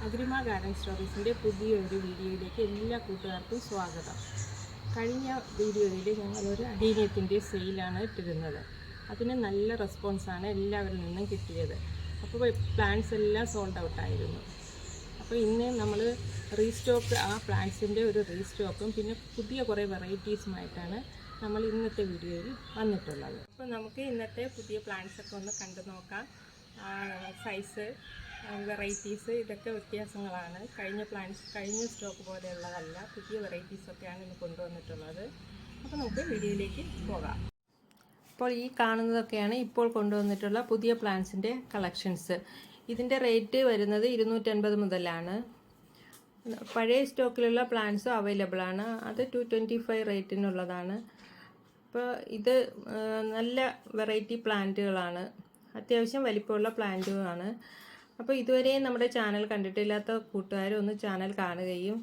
Agrima garden സ്റ്റോറീസിൻ്റെ പുതിയൊരു വീഡിയോയിലേക്ക് എല്ലാ കൂട്ടുകാർക്കും സ്വാഗതം. കഴിഞ്ഞ വീഡിയോയിൽ ഞങ്ങളൊരു അഡീനിയത്തിൻ്റെ സെയിലാണ് ഇട്ടിരുന്നത്. അതിന് നല്ല റെസ്പോൺസാണ് എല്ലാവരിൽ നിന്നും കിട്ടിയത്. അപ്പോൾ പ്ലാന്റ്സ് എല്ലാം സോൾഡ് ഔട്ടായിരുന്നു. അപ്പോൾ ഇന്ന് നമ്മൾ റീസ്റ്റോക്ക് ആ പ്ലാന്റ്സിൻ്റെ ഒരു റീസ്റ്റോക്കും പിന്നെ പുതിയ കുറേ വെറൈറ്റീസുമായിട്ടാണ് നമ്മൾ ഇന്നത്തെ വീഡിയോയിൽ വന്നിട്ടുള്ളത്. അപ്പോൾ നമുക്ക് ഇന്നത്തെ പുതിയ പ്ലാന്റ്സൊക്കെ ഒന്ന് കണ്ടു നോക്കാം. സൈസ്, വെറൈറ്റീസ് ഇതൊക്കെ വ്യത്യാസങ്ങളാണ്. കഴിഞ്ഞ സ്റ്റോക്ക് പോലെയുള്ളതല്ല, പുതിയ വെറൈറ്റീസൊക്കെയാണ് ഇന്ന് കൊണ്ടുവന്നിട്ടുള്ളത്. അപ്പോൾ നമുക്ക് വീഡിയോയിലേക്ക് പോകാം. അപ്പോൾ ഈ കാണുന്നതൊക്കെയാണ് ഇപ്പോൾ കൊണ്ടുവന്നിട്ടുള്ള പുതിയ പ്ലാന്റ്സിൻ്റെ കളക്ഷൻസ്. ഇതിൻ്റെ റേറ്റ് വരുന്നത് 250 മുതലാണ്. പഴയ സ്റ്റോക്കിലുള്ള പ്ലാന്റ്സും അവൈലബിൾ ആണ്. അത് 225 റേറ്റിനുള്ളതാണ്. അപ്പോൾ ഇത് നല്ല വെറൈറ്റി പ്ലാന്റുകളാണ്, അത്യാവശ്യം വലിപ്പമുള്ള പ്ലാന്റുകളാണ്. അപ്പോൾ ഇതുവരെയും നമ്മുടെ ചാനൽ കണ്ടിട്ടില്ലാത്ത കൂട്ടുകാർ ഒന്ന് ചാനൽ കാണുകയും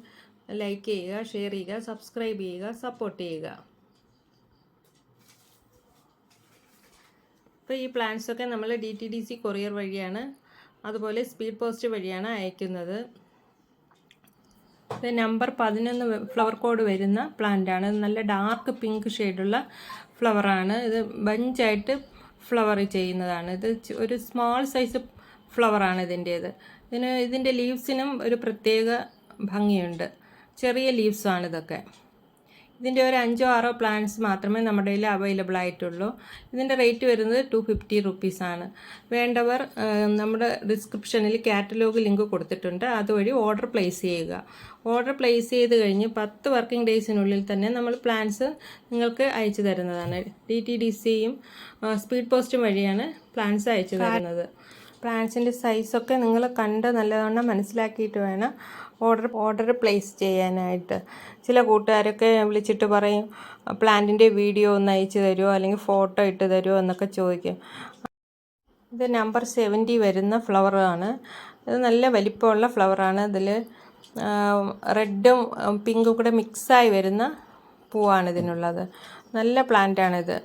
ലൈക്ക് ചെയ്യുക, ഷെയർ ചെയ്യുക, സബ്സ്ക്രൈബ് ചെയ്യുക, സപ്പോർട്ട് ചെയ്യുക. അപ്പോൾ ഈ പ്ലാന്റ്സൊക്കെ നമ്മൾ DTDC കൊറിയർ വഴിയാണ്, അതുപോലെ സ്പീഡ് പോസ്റ്റ് വഴിയാണ് അയക്കുന്നത്. ഇത് നമ്പർ 11 ഫ്ലവർ കോഡ് വരുന്ന പ്ലാന്റാണ്. നല്ല ഡാർക്ക് പിങ്ക് ഷെയ്ഡുള്ള ഫ്ലവറാണ്. ഇത് ബഞ്ചായിട്ട് ഫ്ലവർ ചെയ്യുന്നതാണ്. ഇത് ഒരു സ്മോൾ സൈസ് ഫ്ലവറാണ് ഇതിൻ്റെ ലീവ്സിനും ഒരു പ്രത്യേക ഭംഗിയുണ്ട്. ചെറിയ ലീവ്സാണ് ഇതൊക്കെ. ഇതിൻ്റെ ഒരു 5-6 പ്ലാന്റ്സ് മാത്രമേ നമ്മുടെ കയ്യിൽ അവൈലബിൾ ആയിട്ടുള്ളൂ. ഇതിൻ്റെ റേറ്റ് വരുന്നത് 250 റുപ്പീസാണ്. വേണ്ടവർ നമ്മുടെ ഡിസ്ക്രിപ്ഷനിൽ കാറ്റലോഗ് ലിങ്ക് കൊടുത്തിട്ടുണ്ട്, അതുവഴി ഓർഡർ പ്ലേസ് ചെയ്യുക. ഓർഡർ പ്ലേസ് ചെയ്ത് കഴിഞ്ഞ് 10 വർക്കിംഗ് ഡേയ്സിനുള്ളിൽ തന്നെ നമ്മൾ പ്ലാന്റ്സ് നിങ്ങൾക്ക് അയച്ചു തരുന്നതാണ്. DTDCയും സ്പീഡ് പോസ്റ്റും വഴിയാണ് പ്ലാന്റ്സ് അയച്ചു തരുന്നത്. പ്ലാന്റ്സിൻ്റെ സൈസൊക്കെ നിങ്ങൾ കണ്ട് നല്ലവണ്ണം മനസ്സിലാക്കിയിട്ട് വേണം ഓർഡർ പ്ലേസ് ചെയ്യാനായിട്ട്. ചില കൂട്ടുകാരൊക്കെ വിളിച്ചിട്ട് പറയും, പ്ലാന്റിൻ്റെ വീഡിയോ ഒന്ന് അയച്ചു തരുമോ അല്ലെങ്കിൽ ഫോട്ടോ ഇട്ട് തരുമോ എന്നൊക്കെ ചോദിക്കും. ഇത് നമ്പർ 70 വരുന്ന ഫ്ലവറാണ്. ഇത് നല്ല വലിപ്പമുള്ള ഫ്ലവറാണ്. ഇതിൽ റെഡും പിങ്കും കൂടെ മിക്സായി വരുന്ന പൂവാണ് ഇതിനുള്ളത്. നല്ല പ്ലാന്റാണിത്.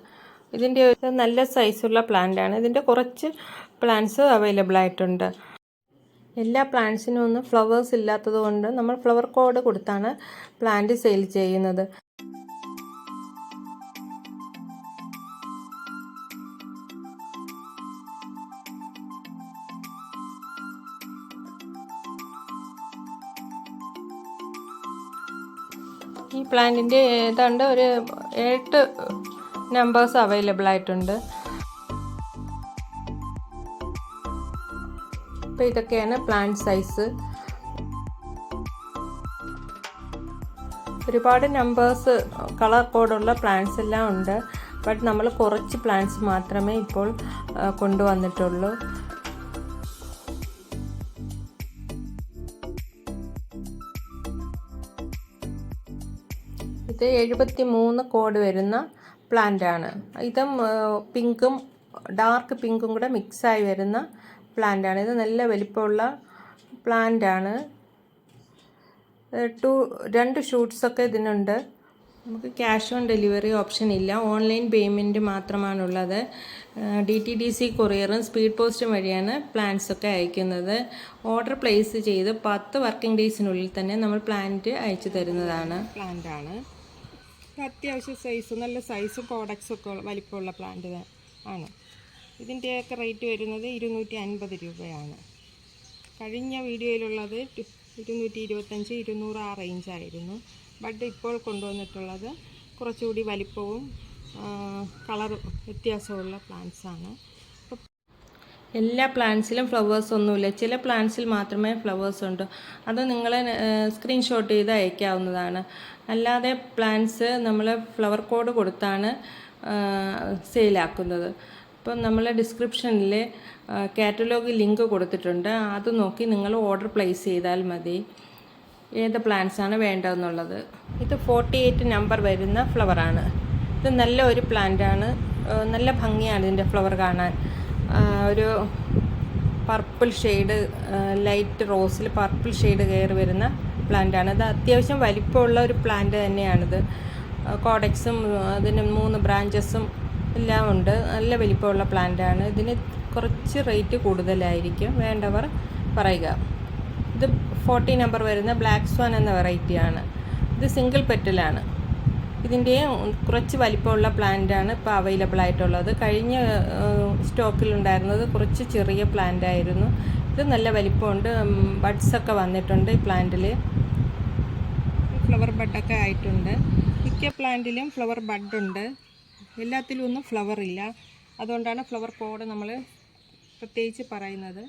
ഇതിൻ്റെ ഒരു നല്ല സൈസുള്ള പ്ലാന്റാണ്. ഇതിൻ്റെ കുറച്ച് പ്ലാന്റ്സ് അവൈലബിൾ ആയിട്ടുണ്ട്. എല്ലാ പ്ലാന്റ്സിനും ഒന്നും ഫ്ലവേഴ്സ് ഇല്ലാത്തത് കൊണ്ട് നമ്മൾ ഫ്ലവർ കോഡ് കൊടുത്താണ് പ്ലാന്റ് സെയിൽ ചെയ്യുന്നത്. ഈ പ്ലാന്റിൻ്റെ ഏതാണ്ട് ഒരു 8 നമ്പേഴ്സ് അവൈലബിൾ ആയിട്ടുണ്ട്. അപ്പോൾ ഇതൊക്കെയാണ് പ്ലാന്റ് സൈസ്. ഒരുപാട് നമ്പേഴ്സ്, കളർ കോഡുള്ള പ്ലാന്റ്സ് എല്ലാം ഉണ്ട്. ബട്ട് നമ്മൾ കുറച്ച് പ്ലാന്റ്സ് മാത്രമേ ഇപ്പോൾ കൊണ്ടുവന്നിട്ടുള്ളൂ. ഇത് 73 കോഡ് വരുന്ന പ്ലാന്റാണ്. ഇതും പിങ്കും ഡാർക്ക് പിങ്കും കൂടെ മിക്സായി വരുന്ന പ്ലാന്റാണ്. ഇത് നല്ല വലിപ്പമുള്ള പ്ലാന്റാണ്. 2 ഷൂട്ട്സൊക്കെ ഇതിനുണ്ട്. നമുക്ക് ക്യാഷ് ഓൺ ഡെലിവറി ഓപ്ഷൻ ഇല്ല, ഓൺലൈൻ പേയ്മെൻറ്റ് മാത്രമാണുള്ളത്. DTDC കൊറിയറും സ്പീഡ് പോസ്റ്റും വഴിയാണ് പ്ലാന്റ്സൊക്കെ അയക്കുന്നത്. ഓർഡർ പ്ലേസ് ചെയ്ത് 10 വർക്കിംഗ് ഡേയ്സിനുള്ളിൽ തന്നെ നമ്മൾ പ്ലാന്റ് അയച്ചു തരുന്നതാണ്. പ്ലാന്റാണ് അത്യാവശ്യം സൈസ്, നല്ല സൈസും കോഡക്സും ഒക്കെ വലിപ്പമുള്ള പ്ലാന്റ് ആണ്. ഇതിൻ്റെയൊക്കെ റേറ്റ് വരുന്നത് 250 രൂപയാണ്. കഴിഞ്ഞ വീഡിയോയിലുള്ളത് 225, 200 ആ റേഞ്ചായിരുന്നു. ബട്ട് ഇപ്പോൾ കൊണ്ടുവന്നിട്ടുള്ളത് കുറച്ചുകൂടി വലിപ്പവും കളർ വ്യത്യാസമുള്ള പ്ലാന്റ്സാണ്. എല്ലാ പ്ലാന്റ്സിലും ഫ്ലവേഴ്സ് ഒന്നുമില്ല, ചില പ്ലാന്റ്സിൽ മാത്രമേ ഫ്ലവേഴ്സ് ഉണ്ട്. അത് നിങ്ങൾ സ്ക്രീൻഷോട്ട് ചെയ്ത് അയക്കാവുന്നതാണ്. അല്ലാതെ പ്ലാന്റ്സ് നമ്മൾ ഫ്ലവർ കോഡ് കൊടുത്താണ് സെയിലാക്കുന്നത്. ഇപ്പം നമ്മൾ ഡിസ്ക്രിപ്ഷനിൽ കാറ്റലോഗ് ലിങ്ക് കൊടുത്തിട്ടുണ്ട്, അത് നോക്കി നിങ്ങൾ ഓർഡർ പ്ലേസ് ചെയ്താൽ മതി ഏത് പ്ലാന്റ്സാണ് വേണ്ടതെന്നുള്ളത്. ഇത് 48 നമ്പർ വരുന്ന ഫ്ലവറാണ്. ഇത് നല്ല ഒരു പ്ലാന്റാണ്. നല്ല ഭംഗിയാണ് ഇതിൻ്റെ ഫ്ലവർ കാണാൻ. ഒരു പർപ്പിൾ ഷെയ്ഡ്, ലൈറ്റ് റോസിൽ പർപ്പിൾ ഷെയ്ഡ് കയറി വരുന്ന പ്ലാന്റാണ്. ഇത് അത്യാവശ്യം വലിപ്പമുള്ള ഒരു പ്ലാന്റ് തന്നെയാണിത്. കോഡക്സും അതിന് 3 ബ്രാഞ്ചസും എല്ലാം ഉണ്ട്. നല്ല വലിപ്പമുള്ള പ്ലാന്റാണ്. ഇതിന് കുറച്ച് റേറ്റ് കൂടുതലായിരിക്കും, വേണ്ടവർ പറയുക. ഇത് 40 നമ്പർ വരുന്ന ബ്ലാക്ക് സ്വാൻ എന്ന വെറൈറ്റിയാണ്. ഇത് സിംഗിൾ പെറ്റലാണ്. ഇതിൻ്റെയും കുറച്ച് വലിപ്പമുള്ള പ്ലാന്റാണ് ഇപ്പോൾ അവൈലബിൾ ആയിട്ടുള്ളത്. കഴിഞ്ഞ സ്റ്റോക്കിലുണ്ടായിരുന്നത് കുറച്ച് ചെറിയ പ്ലാന്റ് ആയിരുന്നു. ഇത് നല്ല വലിപ്പമുണ്ട്. ബഡ്സൊക്കെ വന്നിട്ടുണ്ട് ഈ പ്ലാന്റിൽ. ഫ്ലവർ ബഡൊക്കെ ആയിട്ടുണ്ട്. മിക്ക പ്ലാന്റിലും ഫ്ലവർ ബഡുണ്ട്, എല്ലാത്തിലും ഒന്നും ഫ്ലവർ ഇല്ല. അതുകൊണ്ടാണ് ഫ്ലവർ കോഡ് നമ്മൾ പ്രത്യേകിച്ച് പറയുന്നത്.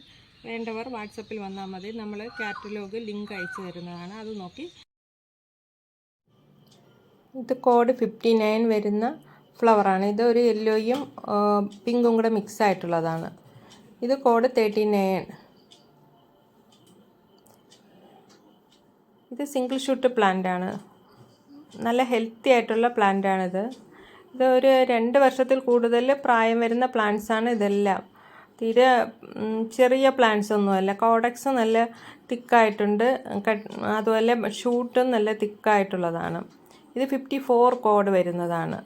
വേണ്ടവർ വാട്സപ്പിൽ വന്നാൽ മതി. നമ്മൾ കാറ്റലോഗ് ലിങ്ക് അയച്ചു തരുന്നതാണ്, അത് നോക്കി. ഇത് കോഡ് 59 വരുന്ന ഫ്ലവറാണ്. ഇത് ഒരു യെല്ലോയും പിങ്കും കൂടെ മിക്സ് ആയിട്ടുള്ളതാണ്. ഇത് കോഡ് 39. ഇത് സിംഗിൾ ഷൂട്ട് പ്ലാന്റ് ആണ്. നല്ല ഹെൽത്തി ആയിട്ടുള്ള പ്ലാന്റ് ആണിത്. ഇത് ഒരു 2 വർഷത്തിൽ കൂടുതൽ പ്രായം വരുന്ന പ്ലാന്റ്സ് ആണ് ഇതെല്ലാം. തീരെ ചെറിയ പ്ലാന്റ്സ് ഒന്നുമല്ല. കോഡക്സ് നല്ല തിക്കായിട്ടുണ്ട്, അതുപോലെ ഷൂട്ടും നല്ല തിക്കായിട്ടുള്ളതാണ്. ഇത് 54 കോഡ് വരുന്നതാണ്.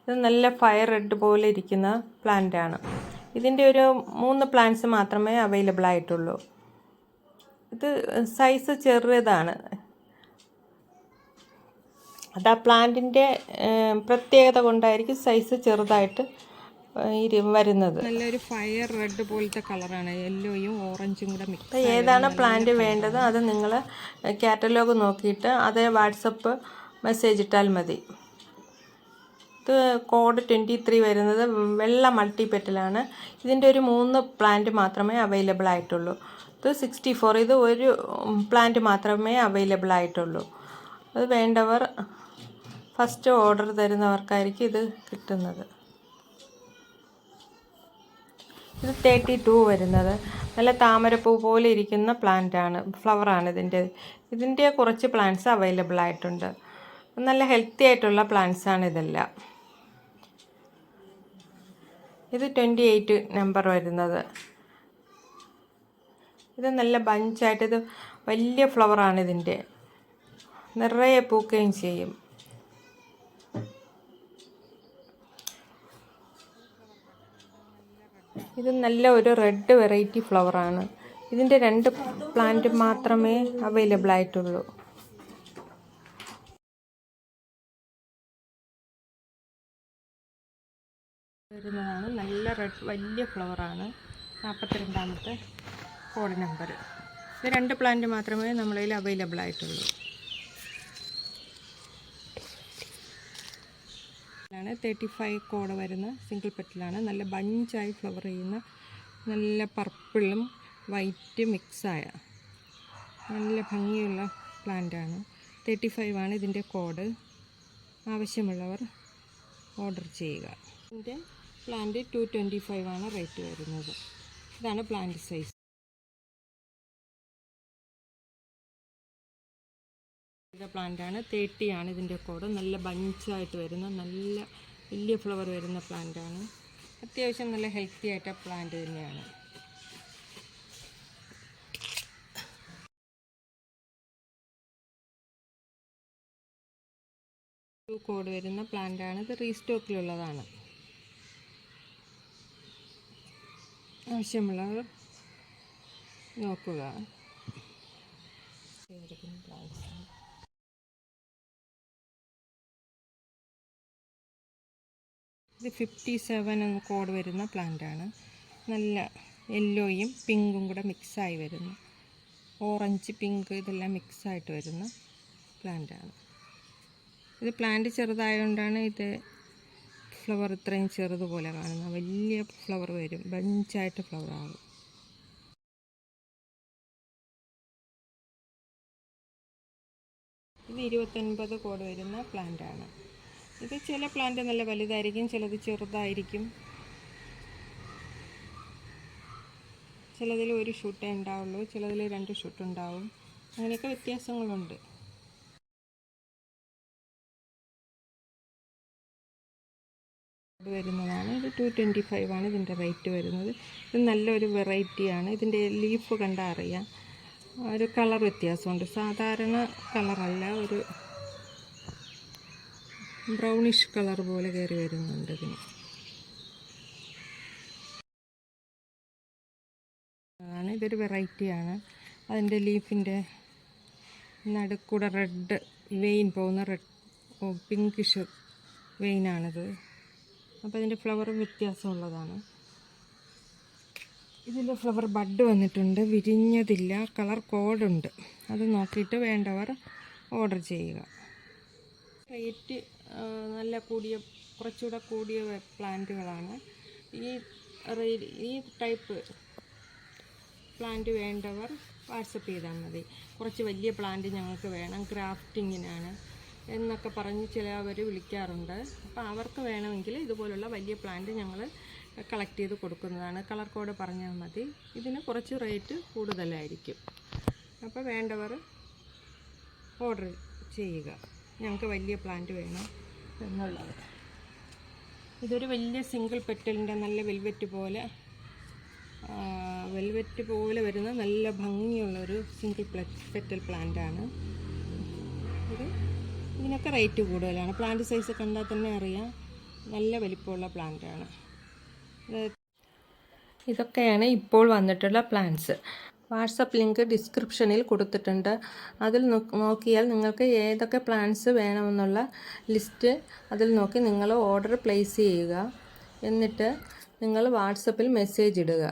ഇത് നല്ല ഫയർ റെഡ് പോലെ ഇരിക്കുന്ന പ്ലാന്റ് ആണ്. ഇതിൻ്റെ ഒരു 3 പ്ലാന്റ്സ് മാത്രമേ അവൈലബിൾ ആയിട്ടുള്ളൂ. ഇത് സൈസ് ചെറുതാണ്. അത് ആ പ്ലാന്റിൻ്റെ പ്രത്യേകത കൊണ്ടായിരിക്കും സൈസ് ചെറുതായിട്ട് വരുന്നത്. നല്ലൊരു ഫയർ റെഡ് പോലത്തെ കളറാണ്, യെല്ലോയും ഓറഞ്ചും കൂടെ മിക്സ്. ഏതാണ് പ്ലാന്റ് വേണ്ടത് അത് നിങ്ങൾ കാറ്റലോഗ് നോക്കിയിട്ട് അതേ വാട്സപ്പ് മെസ്സേജ് ഇട്ടാൽ മതി. ഇത് കോഡ് 23 വരുന്നത് വെള്ള മൾട്ടി പെറ്റലാണ്. ഇതിൻ്റെ ഒരു 3 പ്ലാന്റ് മാത്രമേ അവൈലബിൾ ആയിട്ടുള്ളൂ. ഇത് 64, ഇത് ഒരു പ്ലാന്റ് മാത്രമേ അവൈലബിൾ ആയിട്ടുള്ളൂ. അത് വേണ്ടവർ ഫസ്റ്റ് ഓർഡർ തരുന്നവർക്കായിരിക്കും ഇത് കിട്ടുന്നത്. ഇത് 32 വരുന്നത് നല്ല താമരപ്പൂ പോലെ ഇരിക്കുന്ന പ്ലാന്റാണ്, ഫ്ലവറാണ് ഇതിൻ്റെ കുറച്ച് പ്ലാന്റ്സ് അവൈലബിൾ ആയിട്ടുണ്ട്. നല്ല ഹെൽത്തി ആയിട്ടുള്ള പ്ലാന്റ്സ് ആണ് ഇതെല്ലാം. ഇത് 28 നമ്പർ വരുന്നത്. ഇത് നല്ല ബഞ്ചായിട്ട്, ഇത് വലിയ ഫ്ലവറാണ്. ഇതിൻ്റെ നിറയെ പൂക്കുകയും ചെയ്യും. ഇത് നല്ല ഒരു റെഡ് വെറൈറ്റി ഫ്ലവറാണ്. ഇതിൻ്റെ 2 പ്ലാന്റ് മാത്രമേ അവൈലബിൾ ആയിട്ടുള്ളൂ. വരുന്നതാണ് നല്ല റെഡ് വലിയ ഫ്ലവറാണ്. 42ാമത്തെ കോഡ് നമ്പർ. ഇത് 2 പ്ലാന്റ് മാത്രമേ നമ്മളതിൽ അവൈലബിൾ ആയിട്ടുള്ളൂ. 35 കോഡ് വരുന്ന സിംഗിൾ പെറ്റലാണ്. നല്ല ബഞ്ചായി ഫ്ലവർ ചെയ്യുന്ന നല്ല പർപ്പിളും വൈറ്റ് മിക്സായ നല്ല ഭംഗിയുള്ള പ്ലാന്റാണ്. 35 ആണ് ഇതിൻ്റെ കോഡ്. ആവശ്യമുള്ളവർ ഓർഡർ ചെയ്യുക. ഇതിൻ്റെ പ്ലാന്റ് 225 ആണ് റേറ്റ് വരുന്നത്. ഇതാണ് പ്ലാന്റ് സൈസ്. പ്ലാന്റാണ് 30 ആണ് ഇതിൻ്റെ കോഡ്. നല്ല ബഞ്ചായിട്ട് വരുന്ന നല്ല വലിയ ഫ്ലവർ വരുന്ന പ്ലാന്റാണ്. അത്യാവശ്യം നല്ല ഹെൽത്തി ആയിട്ട് പ്ലാന്റ് തന്നെയാണ്. കോഡ് വരുന്ന പ്ലാന്റാണ്. ഇത് റീസ്റ്റോക്കിലുള്ളതാണ്. ആവശ്യമുള്ളവർ നോക്കുക. ഇത് 57 എന്ന കോഡ് വരുന്ന പ്ലാന്റാണ്. നല്ല യെല്ലോയും പിങ്കും കൂടെ മിക്സായി വരുന്ന, ഓറഞ്ച് പിങ്ക് ഇതെല്ലാം മിക്സായിട്ട് വരുന്ന പ്ലാന്റാണ്. ഇത് പ്ലാന്റ് ചെറുതായതുകൊണ്ടാണ് ഇത് ഫ്ലവർ ഇത്രയും ചെറുതുപോലെ കാണുന്നത്. വലിയ ഫ്ലവർ വരും, ബഞ്ചായിട്ട് ഫ്ലവർ ആകും. ഇത് 29 കോഡ് വരുന്ന പ്ലാന്റാണ്. ഇത് ചില പ്ലാന്റ് നല്ല വലുതായിരിക്കും, ചിലത് ചെറുതായിരിക്കും, ചിലതിൽ ഒരു ഷൂട്ടേ ഉണ്ടാവുള്ളൂ, ചിലതിൽ 2 ഷൂട്ട് ഉണ്ടാവും. അങ്ങനെയൊക്കെ വ്യത്യാസങ്ങളുണ്ട്. വരുന്നതാണ്. ഇത് 225 ആണ് ഇതിൻ്റെ റേറ്റ് വരുന്നത്. ഇത് നല്ലൊരു വെറൈറ്റിയാണ്. ഇതിൻ്റെ ലീഫ് കണ്ടാൽ അറിയാം, ഒരു കളർ വ്യത്യാസമുണ്ട്. സാധാരണ കളറല്ല, ഒരു ബ്രൗണിഷ് കളർ പോലെ കയറി വരുന്നുണ്ട് ഇതിന്. ഇതൊരു വെറൈറ്റിയാണ്. അതിൻ്റെ ലീഫിൻ്റെ നടുക്കൂടെ റെഡ് വെയിൻ പോകുന്ന പിങ്കിഷ് വെയിനാണിത്. അപ്പോൾ ഇതിൻ്റെ ഫ്ലവറും വ്യത്യാസമുള്ളതാണ്. ഇതിൽ ഫ്ലവർ ബഡ് വന്നിട്ടുണ്ട്, വിരിഞ്ഞതില്ല, കളർ കോഡുണ്ട്. അത് നോക്കിയിട്ട് വേണ്ടവർ ഓർഡർ ചെയ്യുക. റേറ്റ് നല്ല കുറച്ചുകൂടെ കൂടിയ പ്ലാന്റുകളാണ്. ഈ ടൈപ്പ് പ്ലാന്റ് വേണ്ടവർ വാട്സപ്പ് ചെയ്താൽ മതി. കുറച്ച് വലിയ പ്ലാന്റ് ഞങ്ങൾക്ക് വേണം, ഗ്രാഫ്റ്റിങ്ങിനാണ് എന്നൊക്കെ പറഞ്ഞ് ചിലവർ വിളിക്കാറുണ്ട്. അപ്പോൾ അവർക്ക് വേണമെങ്കിൽ ഇതുപോലുള്ള വലിയ പ്ലാന്റ് ഞങ്ങൾ കളക്ട് ചെയ്ത് കൊടുക്കുന്നതാണ്. കളർ കോഡ് പറഞ്ഞാൽ മതി. ഇതിന് കുറച്ച് റേറ്റ് കൂടുതലായിരിക്കും. അപ്പോൾ വേണ്ടവർ ഓർഡർ ചെയ്യുക. ഞങ്ങൾക്ക് വലിയ പ്ലാന്റ് വേണം എന്നുള്ളത്. ഇതൊരു വലിയ സിംഗിൾ പെറ്റലിൻ്റെ നല്ല വെൽവെറ്റ് പോലെ വരുന്ന നല്ല ഭംഗിയുള്ളൊരു സിംഗിൾ പെറ്റൽ പ്ലാന്റാണ് ഇത്. ഇതിനൊക്കെ റേറ്റ് കൂടുതലാണ്. പ്ലാന്റ് സൈസ് കണ്ടാൽ തന്നെ അറിയാം, നല്ല വലിപ്പമുള്ള പ്ലാന്റാണ്. ഇതൊക്കെയാണ് ഇപ്പോൾ വന്നിട്ടുള്ള പ്ലാന്റ്സ്. വാട്സപ്പ് ലിങ്ക് ഡിസ്ക്രിപ്ഷനിൽ കൊടുത്തിട്ടുണ്ട്. അതിൽ നോക്കിയാൽ നിങ്ങൾക്ക് ഏതൊക്കെ പ്ലാന്റ്സ് വേണമെന്നുള്ള ലിസ്റ്റ് അതിൽ നോക്കി നിങ്ങൾ ഓർഡർ പ്ലേസ് ചെയ്യുക. എന്നിട്ട് നിങ്ങൾ വാട്സപ്പിൽ മെസ്സേജ് ഇടുക.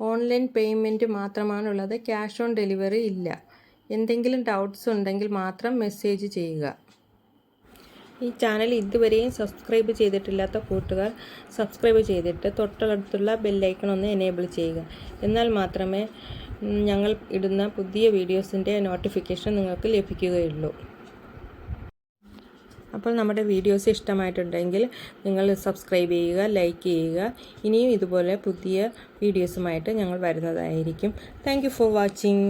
ഓൺലൈൻ പേയ്മെൻറ്റ് മാത്രമാണുള്ളത്, ക്യാഷ് ഓൺ ഡെലിവറി ഇല്ല. എന്തെങ്കിലും ഡൗട്ട്സ് ഉണ്ടെങ്കിൽ മാത്രം മെസ്സേജ് ചെയ്യുക. ഈ ചാനൽ ഇതുവരെയും സബ്സ്ക്രൈബ് ചെയ്തിട്ടില്ലാത്ത കൂട്ടുകാർ സബ്സ്ക്രൈബ് ചെയ്തിട്ട് തൊട്ടടുത്തുള്ള ബെല്ലൈക്കൺ ഒന്ന് എനേബിൾ ചെയ്യുക. എന്നാൽ മാത്രമേ ഞങ്ങൾ ഇടുന്ന പുതിയ വീഡിയോസിൻ്റെ നോട്ടിഫിക്കേഷൻ നിങ്ങൾക്ക് ലഭിക്കുകയുള്ളൂ. അപ്പോൾ നമ്മുടെ വീഡിയോസ് ഇഷ്ടമായിട്ടുണ്ടെങ്കിൽ നിങ്ങൾ സബ്സ്ക്രൈബ് ചെയ്യുക, ലൈക്ക് ചെയ്യുക. ഇനിയും ഇതുപോലെ പുതിയ വീഡിയോസുമായിട്ട് ഞങ്ങൾ വരുന്നതായിരിക്കും. Thank you for watching.